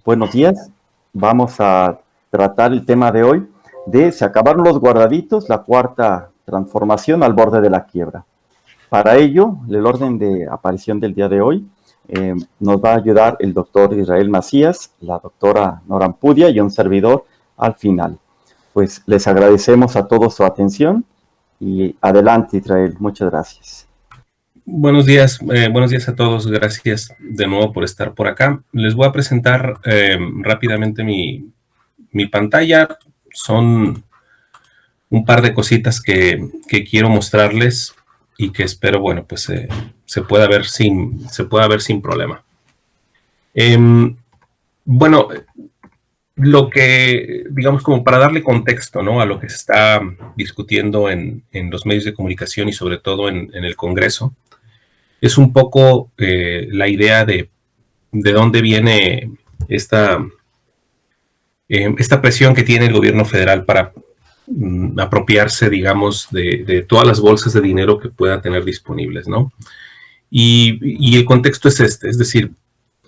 Buenos días. Vamos a tratar el tema de hoy de se acabaron los guardaditos, la cuarta transformación al borde de la quiebra. Para ello, el orden de aparición del día de hoy nos va a ayudar el doctor Israel Macías, la doctora Nora Ampudia y un servidor al final. Pues les agradecemos a todos su atención y adelante, Israel. Muchas gracias. Buenos días a todos. Gracias de nuevo por estar por acá. Les voy a presentar rápidamente mi pantalla. Son un par de cositas que quiero mostrarles y que espero, bueno, pues se pueda ver sin problema. Bueno, lo que, digamos, como para darle contexto, ¿no?, a lo que se está discutiendo en los medios de comunicación y sobre todo en el Congreso, es un poco la idea de dónde viene esta presión que tiene el gobierno federal para apropiarse, digamos, de todas las bolsas de dinero que pueda tener disponibles, ¿no? Y el contexto es este, es decir,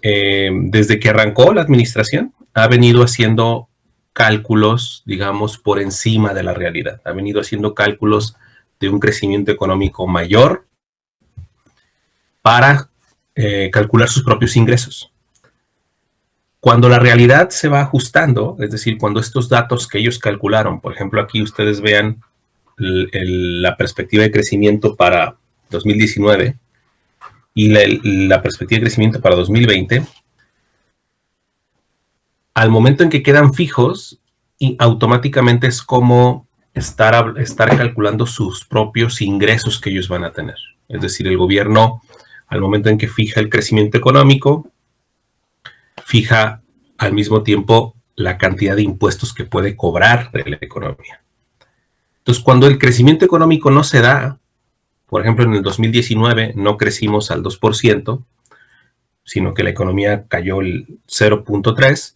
desde que arrancó la administración, ha venido haciendo cálculos, digamos, por encima de la realidad. Ha venido haciendo cálculos de un crecimiento económico mayor para calcular sus propios ingresos. Cuando la realidad se va ajustando, es decir, cuando estos datos que ellos calcularon, por ejemplo, aquí ustedes vean la perspectiva de crecimiento para 2019 y la perspectiva de crecimiento para 2020, al momento en que quedan fijos, y automáticamente es como estar calculando sus propios ingresos que ellos van a tener. Es decir, el gobierno, al momento en que fija el crecimiento económico, fija al mismo tiempo la cantidad de impuestos que puede cobrar de la economía. Entonces, cuando el crecimiento económico no se da, por ejemplo, en el 2019 no crecimos al 2%, sino que la economía cayó el 0.3%,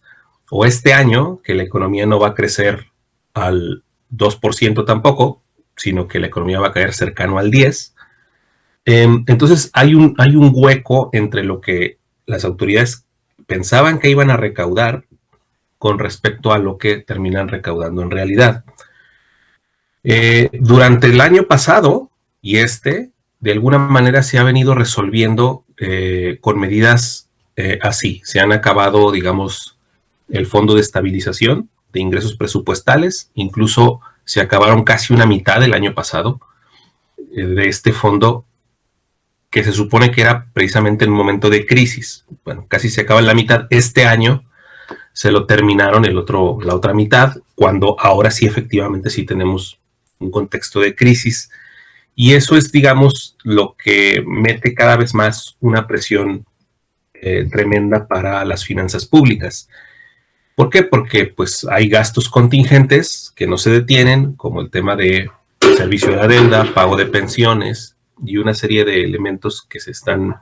o este año, que la economía no va a crecer al 2% tampoco, sino que la economía va a caer cercano al 10%. Entonces, hay un hueco entre lo que las autoridades pensaban que iban a recaudar con respecto a lo que terminan recaudando en realidad. Durante el año pasado y de alguna manera se ha venido resolviendo con medidas así. Se han acabado, digamos, el fondo de estabilización de ingresos presupuestales, incluso se acabaron casi una mitad del año pasado de este fondo, que se supone que era precisamente en un momento de crisis. Bueno, casi se acaba en la mitad. Este año se lo terminaron la otra mitad, cuando ahora sí efectivamente sí tenemos un contexto de crisis. Y eso es, digamos, lo que mete cada vez más una presión tremenda para las finanzas públicas. ¿Por qué? Porque pues hay gastos contingentes que no se detienen, como el tema de servicio de la deuda, pago de pensiones y una serie de elementos que se están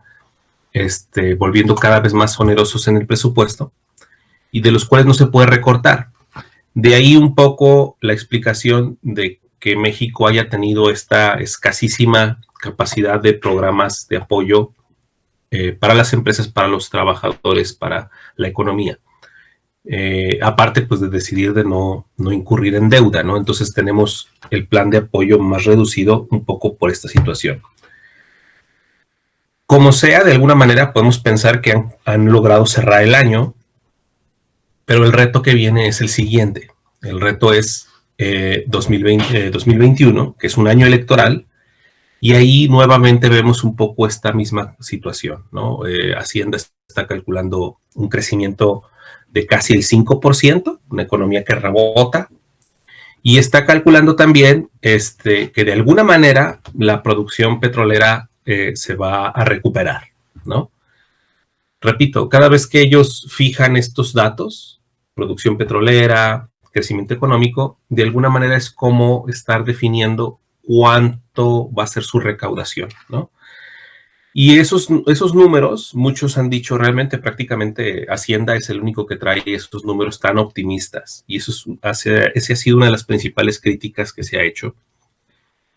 volviendo cada vez más onerosos en el presupuesto y de los cuales no se puede recortar. De ahí un poco la explicación de que México haya tenido esta escasísima capacidad de programas de apoyo para las empresas, para los trabajadores, para la economía. Aparte pues de decidir de no incurrir en deuda, ¿no? Entonces tenemos el plan de apoyo más reducido un poco por esta situación. Como sea, de alguna manera podemos pensar que han logrado cerrar el año, pero el reto que viene es el siguiente. El reto es 2021, que es un año electoral, y ahí nuevamente vemos un poco esta misma situación, ¿no? Hacienda está calculando un crecimiento de casi el 5%, una economía que rebota, y está calculando también que de alguna manera la producción petrolera se va a recuperar, ¿no? Repito, cada vez que ellos fijan estos datos, producción petrolera, crecimiento económico, de alguna manera es como estar definiendo cuánto va a ser su recaudación, ¿no? Y esos números, muchos han dicho realmente prácticamente Hacienda es el único que trae esos números tan optimistas. Y ese ha sido una de las principales críticas que se ha hecho,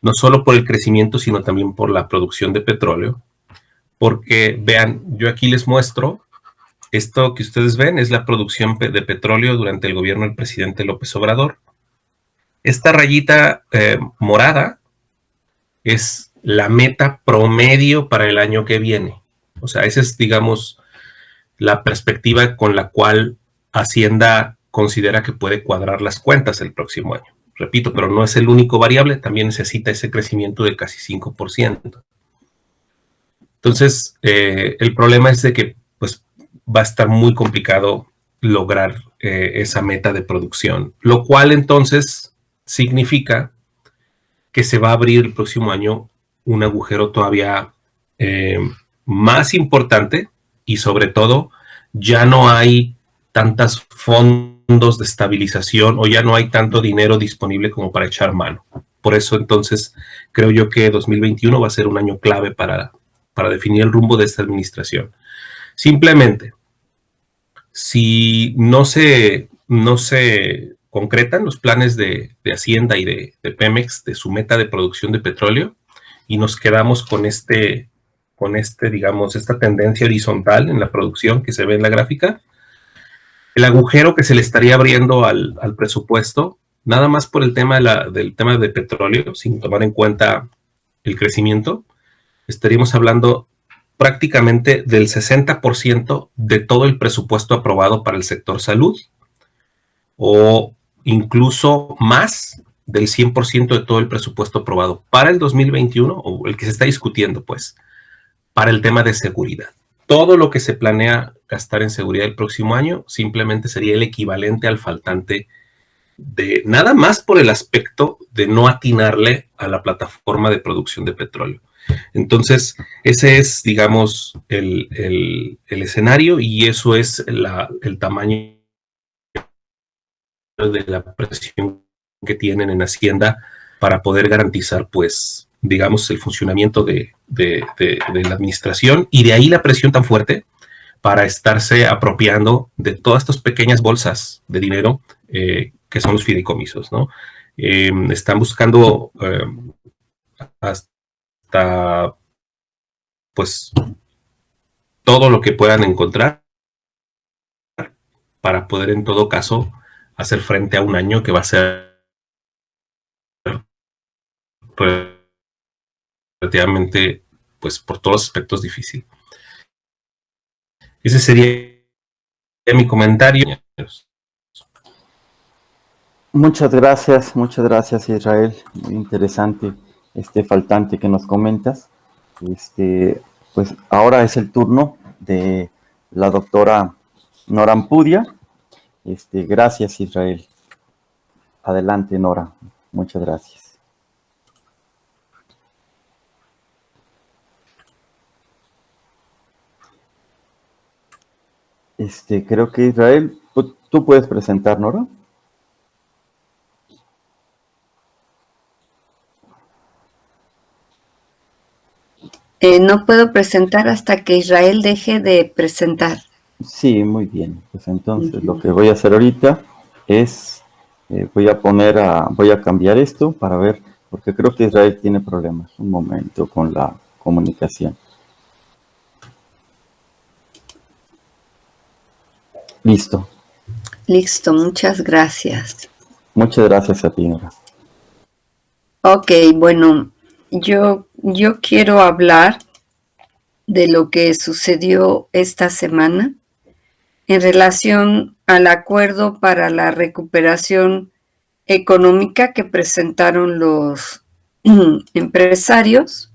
no solo por el crecimiento, sino también por la producción de petróleo. Porque, vean, yo aquí les muestro Esto que ustedes ven es la producción de petróleo durante el gobierno del presidente López Obrador. Esta rayita morada es la meta promedio para el año que viene. O sea, esa es, digamos, la perspectiva con la cual Hacienda considera que puede cuadrar las cuentas el próximo año. Repito, pero no es el único variable, también necesita ese crecimiento de casi 5%. Entonces, el problema es de que pues, va a estar muy complicado lograr esa meta de producción, lo cual entonces significa que se va a abrir el próximo año un agujero todavía más importante y sobre todo ya no hay tantos fondos de estabilización o ya no hay tanto dinero disponible como para echar mano. Por eso entonces creo yo que 2021 va a ser un año clave para definir el rumbo de esta administración. Simplemente, si no se concretan los planes de Hacienda y de Pemex de su meta de producción de petróleo y nos quedamos con digamos, esta tendencia horizontal en la producción que se ve en la gráfica, el agujero que se le estaría abriendo al presupuesto, nada más por el tema del tema de petróleo, sin tomar en cuenta el crecimiento, estaríamos hablando prácticamente del 60% de todo el presupuesto aprobado para el sector salud, o incluso más del 100% de todo el presupuesto aprobado para el 2021, o el que se está discutiendo, pues, para el tema de seguridad. Todo lo que se planea gastar en seguridad el próximo año simplemente sería el equivalente al faltante de nada más por el aspecto de no atinarle a la plataforma de producción de petróleo. Entonces, ese es, digamos, el escenario y eso es el tamaño de la presión que tienen en Hacienda para poder garantizar, pues, digamos, el funcionamiento de la administración y de ahí la presión tan fuerte para estarse apropiando de todas estas pequeñas bolsas de dinero que son los fideicomisos, ¿no? Están buscando hasta, pues, todo lo que puedan encontrar para poder, en todo caso, hacer frente a un año que va a ser relativamente, pues, por todos los aspectos difícil. Ese sería mi comentario. Muchas gracias Israel. Muy interesante este faltante que nos comentas. Pues ahora es el turno de la doctora Nora Ampudia. Gracias Israel. Adelante Nora. Muchas gracias. Creo que Israel, tú puedes presentar, Nora. No puedo presentar hasta que Israel deje de presentar. Sí, muy bien. Pues entonces lo que voy a hacer ahorita es, voy a cambiar esto para ver, porque creo que Israel tiene problemas un momento con la comunicación. Listo. Listo, muchas gracias. Muchas gracias a ti, Nora. Ok, bueno, yo quiero hablar de lo que sucedió esta semana en relación al acuerdo para la recuperación económica que presentaron los empresarios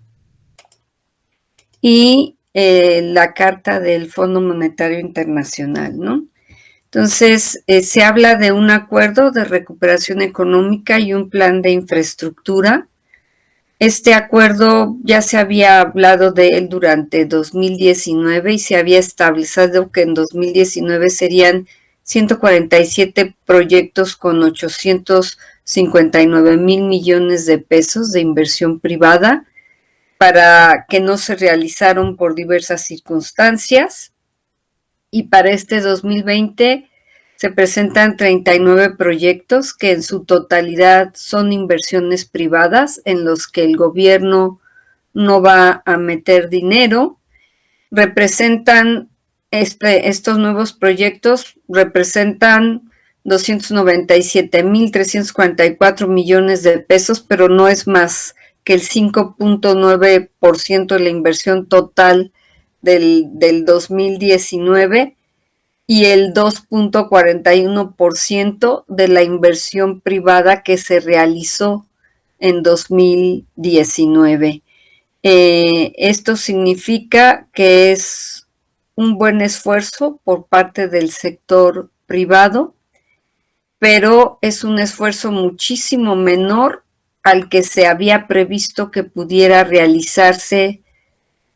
y la carta del Fondo Monetario Internacional, ¿no? Entonces, se habla de un acuerdo de recuperación económica y un plan de infraestructura. Este acuerdo ya se había hablado de él durante 2019 y se había establecido que en 2019 serían 147 proyectos con 859 mil millones de pesos de inversión privada para que no se realizaron por diversas circunstancias. Y para este 2020 se presentan 39 proyectos que en su totalidad son inversiones privadas en los que el gobierno no va a meter dinero. Representan estos nuevos proyectos representan 297,344 millones de pesos, pero no es más que el 5.9% de la inversión total del 2019 y el 2.41% de la inversión privada que se realizó en 2019. Esto significa que es un buen esfuerzo por parte del sector privado, pero es un esfuerzo muchísimo menor al que se había previsto que pudiera realizarse,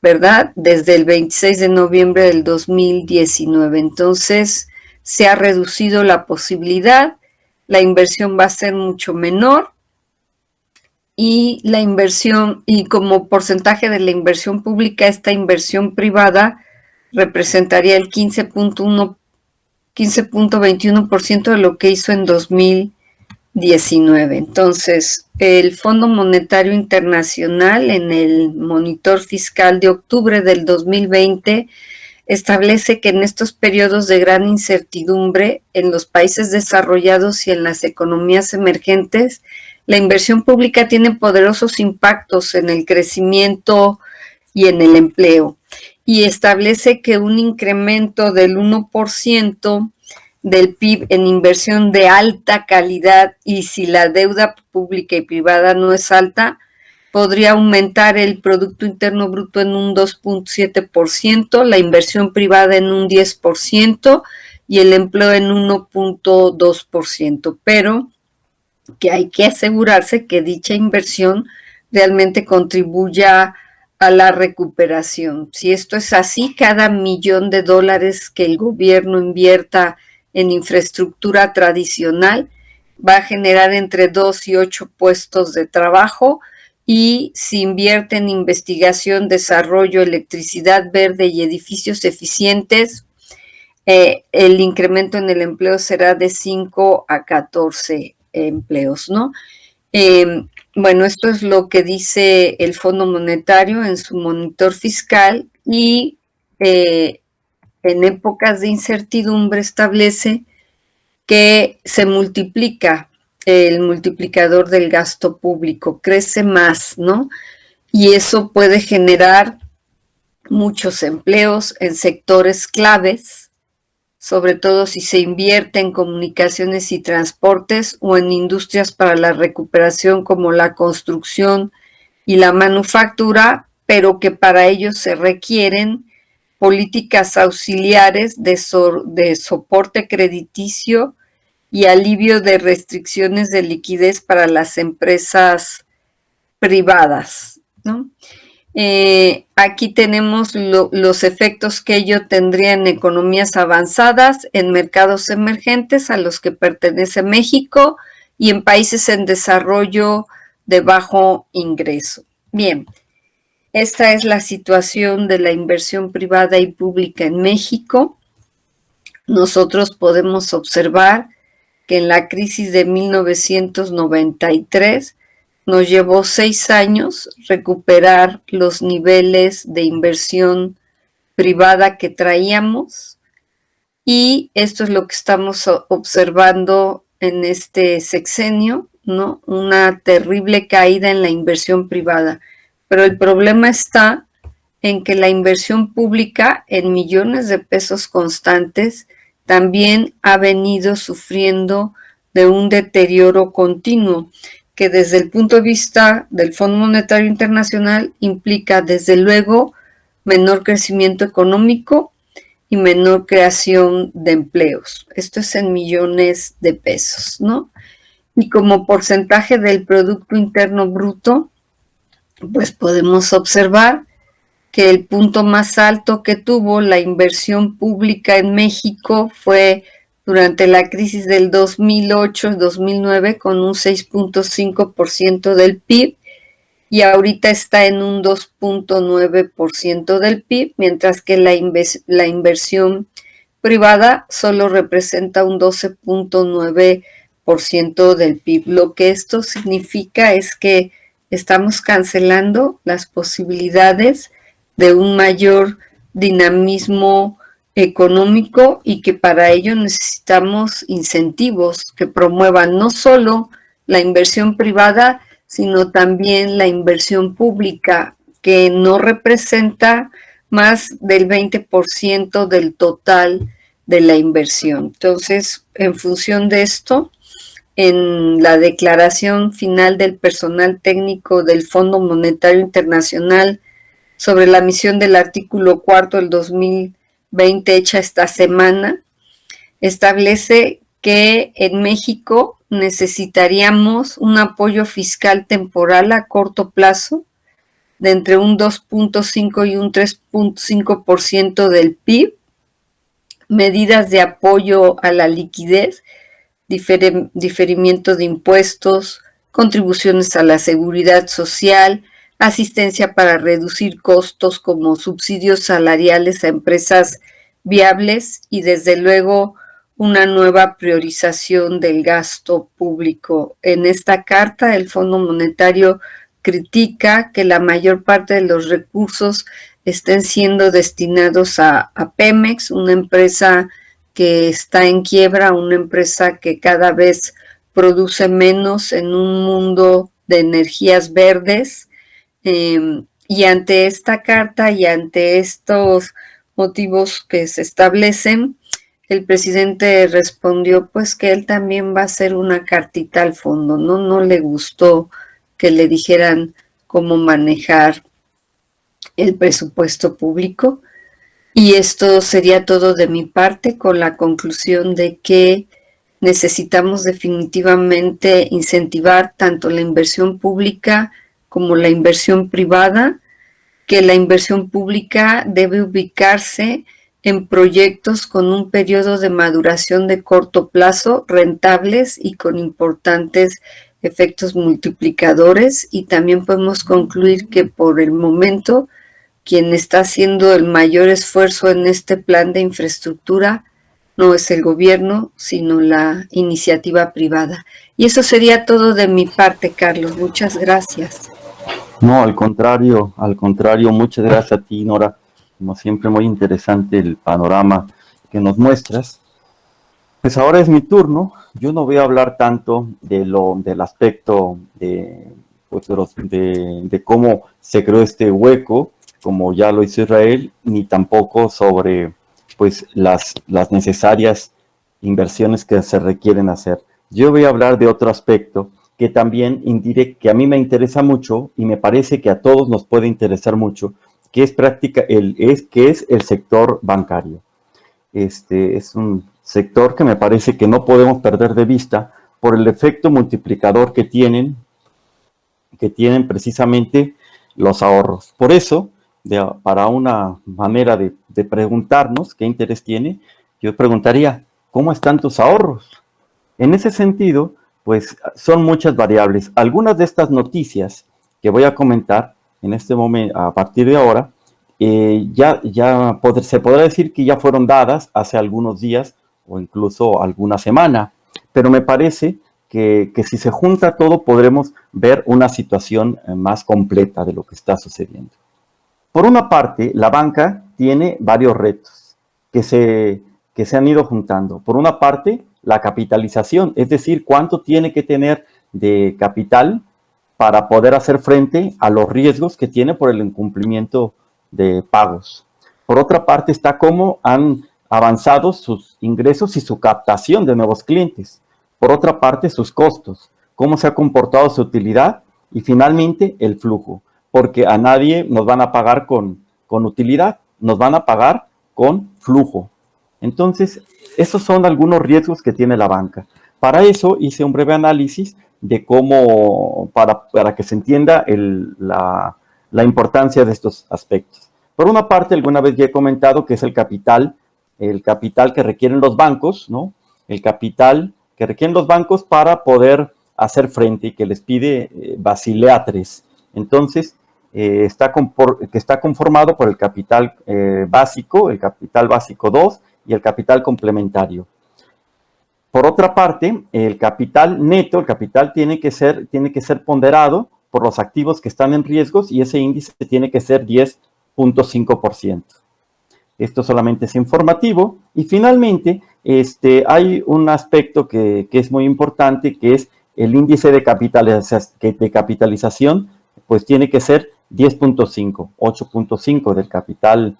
¿verdad? Desde el 26 de noviembre del 2019. Entonces, se ha reducido la posibilidad, la inversión va a ser mucho menor y la inversión, y como porcentaje de la inversión pública, esta inversión privada representaría el 15.21% de lo que hizo en 2019. Entonces, el Fondo Monetario Internacional en el monitor fiscal de octubre del 2020 establece que en estos periodos de gran incertidumbre en los países desarrollados y en las economías emergentes, la inversión pública tiene poderosos impactos en el crecimiento y en el empleo, y establece que un incremento del 1% del PIB en inversión de alta calidad, y si la deuda pública y privada no es alta, podría aumentar el Producto Interno Bruto en un 2.7%, la inversión privada en un 10% y el empleo en 1.2%, pero que hay que asegurarse que dicha inversión realmente contribuya a la recuperación. Si esto es así, cada $1,000,000 que el gobierno invierta en infraestructura tradicional va a generar entre 2 y 8 puestos de trabajo, y si invierte en investigación, desarrollo, electricidad verde y edificios eficientes, el incremento en el empleo será de 5 a 14 empleos, ¿no? Bueno, esto es lo que dice el Fondo Monetario en su monitor fiscal, y en épocas de incertidumbre establece que se multiplica el multiplicador del gasto público, crece más, ¿no? Y eso puede generar muchos empleos en sectores claves, sobre todo si se invierte en comunicaciones y transportes o en industrias para la recuperación como la construcción y la manufactura, pero que para ello se requieren políticas auxiliares de soporte crediticio y alivio de restricciones de liquidez para las empresas privadas, ¿no? Aquí tenemos los efectos que ello tendría en economías avanzadas, en mercados emergentes a los que pertenece México y en países en desarrollo de bajo ingreso. Bien, esta es la situación de la inversión privada y pública en México. Nosotros podemos observar que en la crisis de 1993 nos llevó 6 años recuperar los niveles de inversión privada que traíamos, y esto es lo que estamos observando en este sexenio, ¿no? Una terrible caída en la inversión privada, pero el problema está en que la inversión pública en millones de pesos constantes también ha venido sufriendo de un deterioro continuo, que desde el punto de vista del Fondo Monetario Internacional implica desde luego menor crecimiento económico y menor creación de empleos. Esto es en millones de pesos, ¿no? Y como porcentaje del Producto Interno Bruto, pues podemos observar que el punto más alto que tuvo la inversión pública en México fue durante la crisis del 2008-2009 con un 6.5% del PIB, y ahorita está en un 2.9% del PIB, mientras que la inversión privada solo representa un 12.9% del PIB. Lo que esto significa es que estamos cancelando las posibilidades de un mayor dinamismo económico y que para ello necesitamos incentivos que promuevan no solo la inversión privada, sino también la inversión pública, que no representa más del 20% del total de la inversión. Entonces, en función de esto, en la declaración final del personal técnico del Fondo Monetario Internacional sobre la misión del artículo 4 del 2020 hecha esta semana, establece que en México necesitaríamos un apoyo fiscal temporal a corto plazo de entre un 2.5 y un 3.5% del PIB, medidas de apoyo a la liquidez, diferimiento de impuestos, contribuciones a la seguridad social, asistencia para reducir costos como subsidios salariales a empresas viables y desde luego una nueva priorización del gasto público. En esta carta, el Fondo Monetario critica que la mayor parte de los recursos estén siendo destinados a Pemex, una empresa que está en quiebra, una empresa que cada vez produce menos en un mundo de energías verdes. Y ante esta carta y ante estos motivos que se establecen, el presidente respondió pues que él también va a hacer una cartita al fondo, ¿no? No le gustó que le dijeran cómo manejar el presupuesto público. Y esto sería todo de mi parte, con la conclusión de que necesitamos definitivamente incentivar tanto la inversión pública como la inversión privada, que la inversión pública debe ubicarse en proyectos con un periodo de maduración de corto plazo, rentables y con importantes efectos multiplicadores. Y también podemos concluir que por el momento quien está haciendo el mayor esfuerzo en este plan de infraestructura no es el gobierno, sino la iniciativa privada. Y eso sería todo de mi parte, Carlos. Muchas gracias. No, al contrario, muchas gracias a ti, Nora. Como siempre, muy interesante el panorama que nos muestras. Pues ahora es mi turno. Yo no voy a hablar tanto del aspecto de cómo se creó este hueco, como ya lo hizo Israel, ni tampoco sobre pues las necesarias inversiones que se requieren hacer. Yo voy a hablar de otro aspecto que también que a mí me interesa mucho y me parece que a todos nos puede interesar mucho, que es el sector bancario. Es un sector que me parece que no podemos perder de vista por el efecto multiplicador que tienen precisamente los ahorros. Por eso, para una manera de preguntarnos qué interés tiene, yo preguntaría, ¿cómo están tus ahorros? En ese sentido, pues son muchas variables. Algunas de estas noticias que voy a comentar en este momento, a partir de ahora, se podrá decir que ya fueron dadas hace algunos días o incluso alguna semana, pero me parece que si se junta todo podremos ver una situación más completa de lo que está sucediendo. Por una parte, la banca tiene varios retos que se han ido juntando. Por una parte, la capitalización, es decir, cuánto tiene que tener de capital para poder hacer frente a los riesgos que tiene por el incumplimiento de pagos. Por otra parte, está cómo han avanzado sus ingresos y su captación de nuevos clientes. Por otra parte, sus costos, cómo se ha comportado su utilidad y finalmente el flujo, porque a nadie nos van a pagar con utilidad, nos van a pagar con flujo. Entonces, esos son algunos riesgos que tiene la banca. Para eso hice un breve análisis de cómo, para que se entienda la importancia de estos aspectos. Por una parte, alguna vez ya he comentado que es el capital que requieren los bancos, ¿no? El capital que requieren los bancos para poder hacer frente y que les pide Basilea III. Entonces, está conformado por el capital básico, el capital básico 2 y el capital complementario. Por otra parte, el capital neto, el capital tiene que ser ponderado por los activos que están en riesgos y ese índice tiene que ser 10.5%. Esto solamente es informativo. Y finalmente, hay un aspecto que es muy importante, que es el índice de capitalización, pues tiene que ser 10.5, 8.5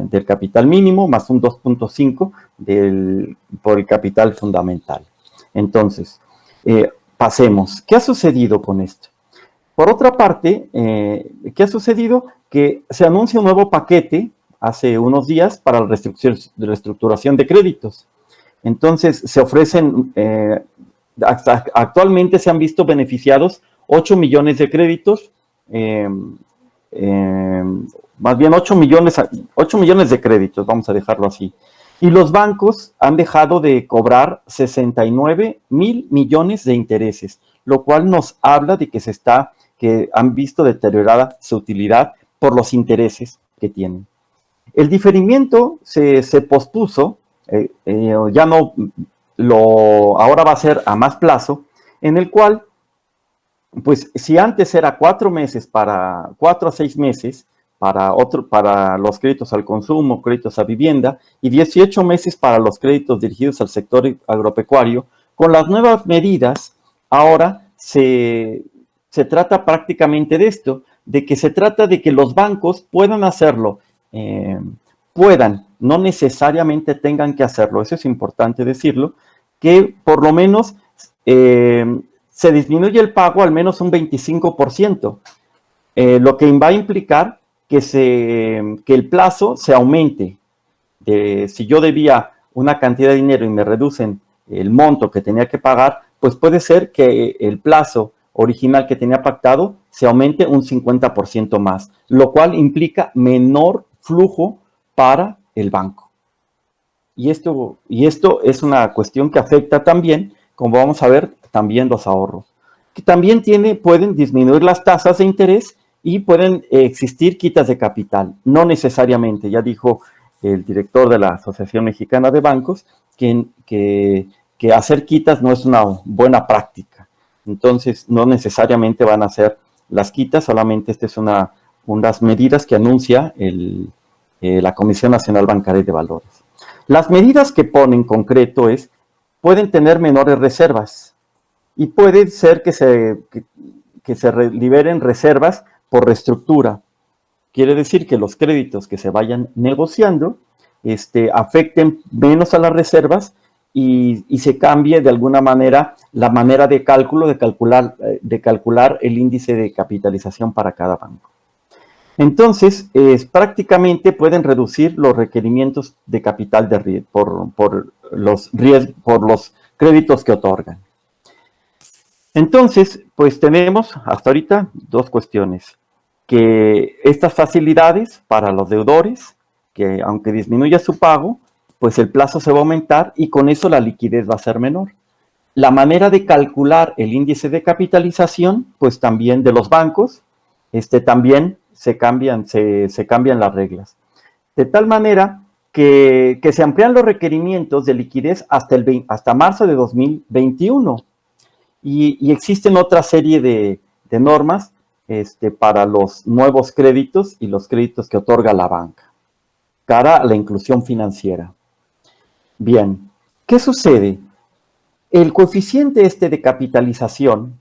del capital mínimo, más un 2.5 por el capital fundamental. Entonces, pasemos. ¿Qué ha sucedido con esto? Por otra parte, ¿qué ha sucedido? Que se anuncia un nuevo paquete hace unos días para la reestructuración de créditos. Entonces, se ofrecen, actualmente se han visto beneficiados 8 millones de créditos, más bien 8 millones de créditos, vamos a dejarlo así. Y los bancos han dejado de cobrar 69,000 millones de intereses, lo cual nos habla de que han visto deteriorada su utilidad por los intereses que tienen. El diferimiento se pospuso, ya no ahora va a ser a más plazo, en el cual, pues si antes era 4 a 6 meses para los créditos al consumo, créditos a vivienda, y 18 meses para los créditos dirigidos al sector agropecuario, con las nuevas medidas, ahora se trata prácticamente de esto, de que se trata de que los bancos puedan hacerlo, no necesariamente tengan que hacerlo, eso es importante decirlo, que por lo menos se disminuye el pago al menos un 25%, lo que va a implicar que el plazo se aumente. Si yo debía una cantidad de dinero y me reducen el monto que tenía que pagar, pues puede ser que el plazo original que tenía pactado se aumente un 50% más, lo cual implica menor flujo para el banco. Y esto es una cuestión que afecta también, como vamos a ver, también los ahorros, que también pueden disminuir las tasas de interés y pueden existir quitas de capital. No necesariamente, ya dijo el director de la Asociación Mexicana de Bancos, que hacer quitas no es una buena práctica. Entonces, no necesariamente van a ser las quitas, solamente esta es unas medidas que anuncia la Comisión Nacional Bancaria y de Valores. Las medidas que pone en concreto pueden tener menores reservas y puede ser que se liberen reservas por reestructura. Quiere decir que los créditos que se vayan negociando afecten menos a las reservas y se cambie de alguna manera la manera de calcular el índice de capitalización para cada banco. Entonces, prácticamente pueden reducir los requerimientos de capital de riesgo por los créditos que otorgan. Entonces, pues tenemos hasta ahorita dos cuestiones. Que estas facilidades para los deudores, que aunque disminuya su pago, pues el plazo se va a aumentar y con eso la liquidez va a ser menor. La manera de calcular el índice de capitalización, pues también de los bancos, también se cambian las reglas. De tal manera que se amplían los requerimientos de liquidez hasta marzo de 2021. Y existen otra serie de normas para los nuevos créditos y los créditos que otorga la banca, cara a la inclusión financiera. Bien, ¿qué sucede? El coeficiente de capitalización,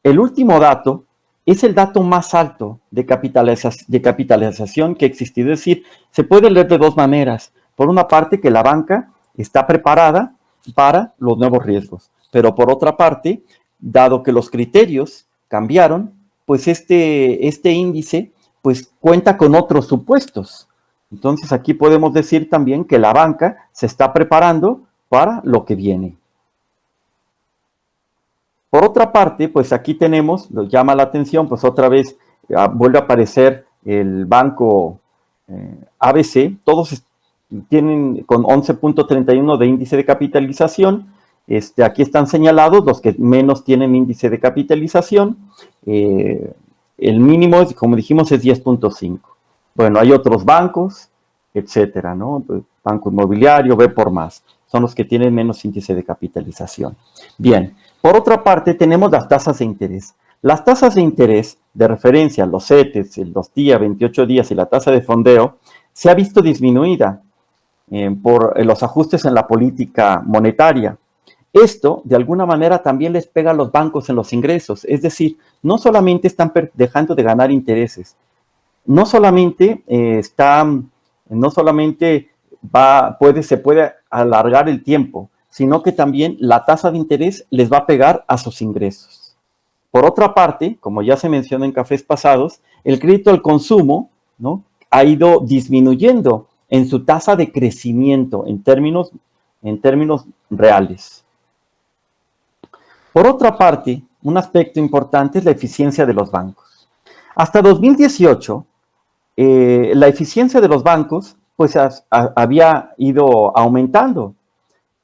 el último dato, es el dato más alto de capitalización que ha existido. Es decir, se puede leer de dos maneras. Por una parte, que la banca está preparada para los nuevos riesgos. Pero por otra parte, dado que los criterios cambiaron, pues este índice pues cuenta con otros supuestos. Entonces aquí podemos decir también que la banca se está preparando para lo que viene. Por otra parte, pues aquí tenemos, nos llama la atención, pues otra vez vuelve a aparecer el banco ABC, todos tienen con 11.31 de índice de capitalización. Aquí están señalados los que menos tienen índice de capitalización. El mínimo, como dijimos, es 10.5. Bueno, hay otros bancos, etcétera, ¿no? Banco Inmobiliario, B por más, son los que tienen menos índice de capitalización. Bien, por otra parte tenemos las tasas de interés. Las tasas de interés de referencia, los CETES, el 2 días, 28 días y la tasa de fondeo, se ha visto disminuida por los ajustes en la política monetaria. Esto, de alguna manera, también les pega a los bancos en los ingresos. Es decir, no solamente están dejando de ganar intereses, no solamente se puede alargar el tiempo, sino que también la tasa de interés les va a pegar a sus ingresos. Por otra parte, como ya se mencionó en cafés pasados, el crédito al consumo, ¿no?, ha ido disminuyendo en su tasa de crecimiento en términos reales. Por otra parte, un aspecto importante es la eficiencia de los bancos. Hasta 2018, la eficiencia de los bancos pues había ido aumentando.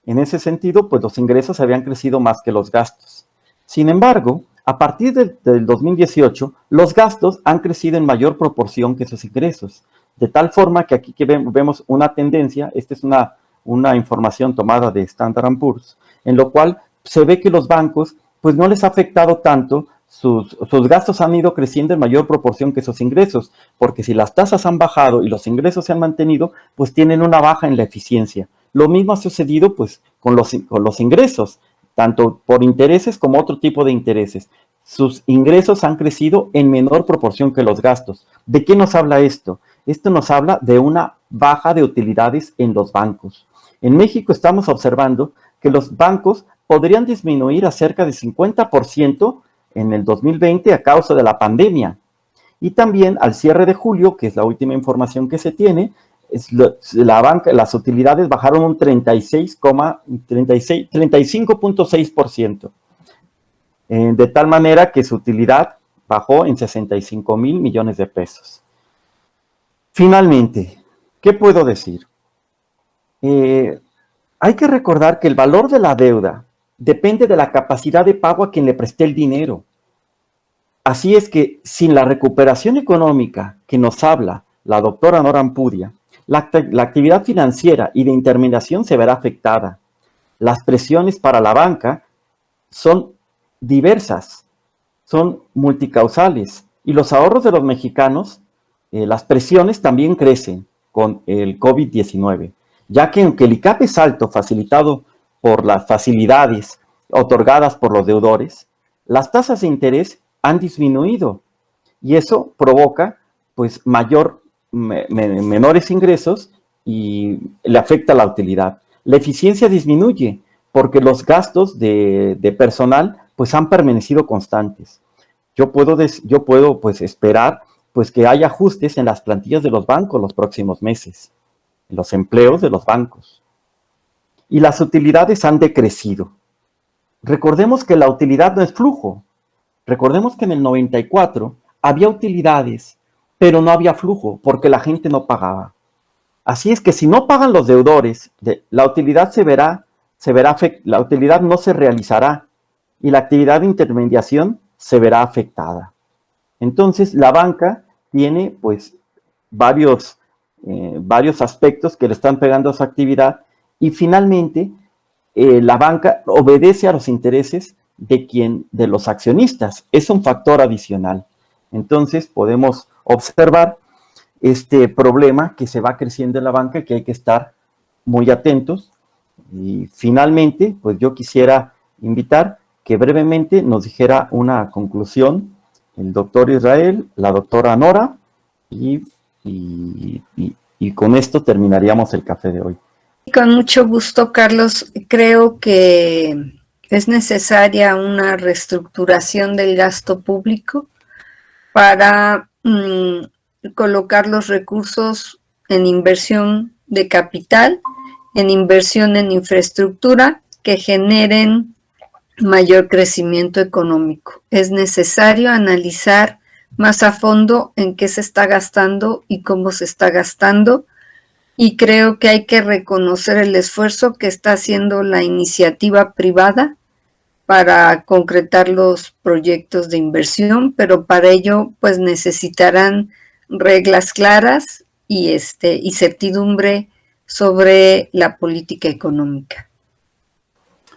En ese sentido, pues los ingresos habían crecido más que los gastos. Sin embargo, a partir del 2018, los gastos han crecido en mayor proporción que sus ingresos. De tal forma que aquí vemos una tendencia, esta es una información tomada de Standard & Poor's, en lo cual se ve que los bancos pues no les ha afectado tanto, sus gastos han ido creciendo en mayor proporción que sus ingresos, porque si las tasas han bajado y los ingresos se han mantenido, pues tienen una baja en la eficiencia. Lo mismo ha sucedido pues con los ingresos, tanto por intereses como otro tipo de intereses. Sus ingresos han crecido en menor proporción que los gastos. ¿De qué nos habla esto? Esto nos habla de una baja de utilidades en los bancos. En México estamos observando que los bancos podrían disminuir a cerca de 50% en el 2020 a causa de la pandemia. Y también al cierre de julio, que es la última información que se tiene, las utilidades bajaron un 35.6%, de tal manera que su utilidad bajó en 65,000 millones de pesos. Finalmente, ¿qué puedo decir? Hay que recordar que el valor de la deuda depende de la capacidad de pago a quien le presté el dinero. Así es que sin la recuperación económica que nos habla la doctora Nora Ampudia, la actividad financiera y de intermediación se verá afectada. Las presiones para la banca son diversas, son multicausales, y los ahorros de los mexicanos, las presiones también crecen con el COVID-19, ya que aunque el ICAP es alto, facilitado por las facilidades otorgadas por los deudores, las tasas de interés han disminuido y eso provoca pues menores ingresos y le afecta la utilidad. La eficiencia disminuye porque los gastos de personal pues han permanecido constantes. Yo puedo pues esperar pues que haya ajustes en las plantillas de los bancos los próximos meses, en los empleos de los bancos. Y las utilidades han decrecido. Recordemos que la utilidad no es flujo. Recordemos que en el 94 había utilidades, pero no había flujo porque la gente no pagaba. Así es que si no pagan los deudores, la utilidad la utilidad no se realizará y la actividad de intermediación se verá afectada. Entonces, la banca tiene pues varios aspectos que le están pegando a su actividad y finalmente la banca obedece a los intereses de los accionistas. Es un factor adicional. Entonces, podemos observar este problema que se va creciendo en la banca y que hay que estar muy atentos. Y finalmente, pues yo quisiera invitar que brevemente nos dijera una conclusión el doctor Israel, la doctora Nora, y con esto terminaríamos el café de hoy. Con mucho gusto, Carlos. Creo que es necesaria una reestructuración del gasto público para colocar los recursos en inversión de capital, en inversión en infraestructura que generen mayor crecimiento económico. Es necesario analizar más a fondo en qué se está gastando y cómo se está gastando, y creo que hay que reconocer el esfuerzo que está haciendo la iniciativa privada para concretar los proyectos de inversión, pero para ello pues necesitarán reglas claras y certidumbre sobre la política económica.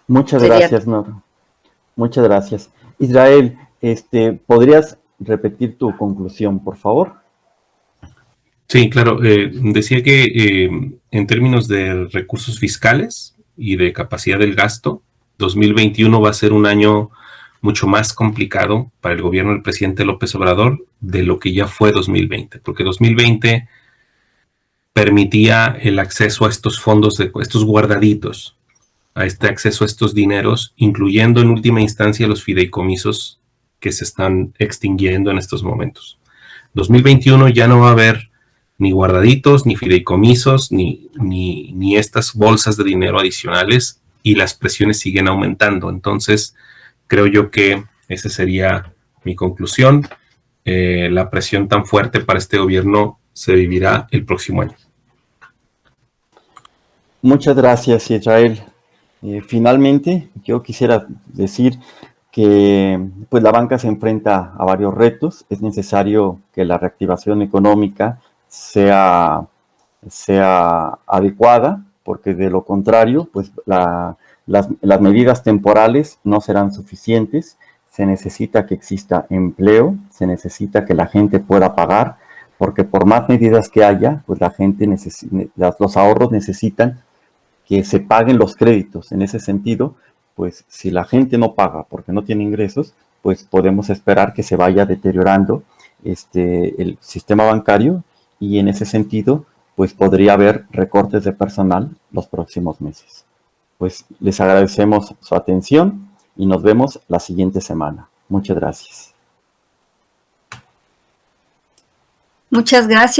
Muchas gracias, Nora. Muchas gracias. Israel, ¿podrías repetir tu conclusión, por favor? Sí, claro. Decía que en términos de recursos fiscales y de capacidad del gasto, 2021 va a ser un año mucho más complicado para el gobierno del presidente López Obrador de lo que ya fue 2020, porque 2020 permitía el acceso a estos fondos, estos guardaditos, a este acceso a estos dineros, incluyendo en última instancia los fideicomisos que se están extinguiendo en estos momentos. 2021 ya no va a haber ni guardaditos, ni fideicomisos, ni estas bolsas de dinero adicionales, y las presiones siguen aumentando. Entonces, creo yo que esa sería mi conclusión. La presión tan fuerte para este gobierno se vivirá el próximo año. Muchas gracias, Israel. Finalmente, yo quisiera decir que pues, la banca se enfrenta a varios retos. Es necesario que la reactivación económica sea adecuada, porque de lo contrario, pues las medidas temporales no serán suficientes. Se necesita que exista empleo, se necesita que la gente pueda pagar, porque por más medidas que haya, pues la gente los ahorros necesitan que se paguen los créditos. En ese sentido, pues si la gente no paga porque no tiene ingresos, pues podemos esperar que se vaya deteriorando el sistema bancario, y en ese sentido, pues podría haber recortes de personal los próximos meses. Pues les agradecemos su atención y nos vemos la siguiente semana. Muchas gracias. Muchas gracias.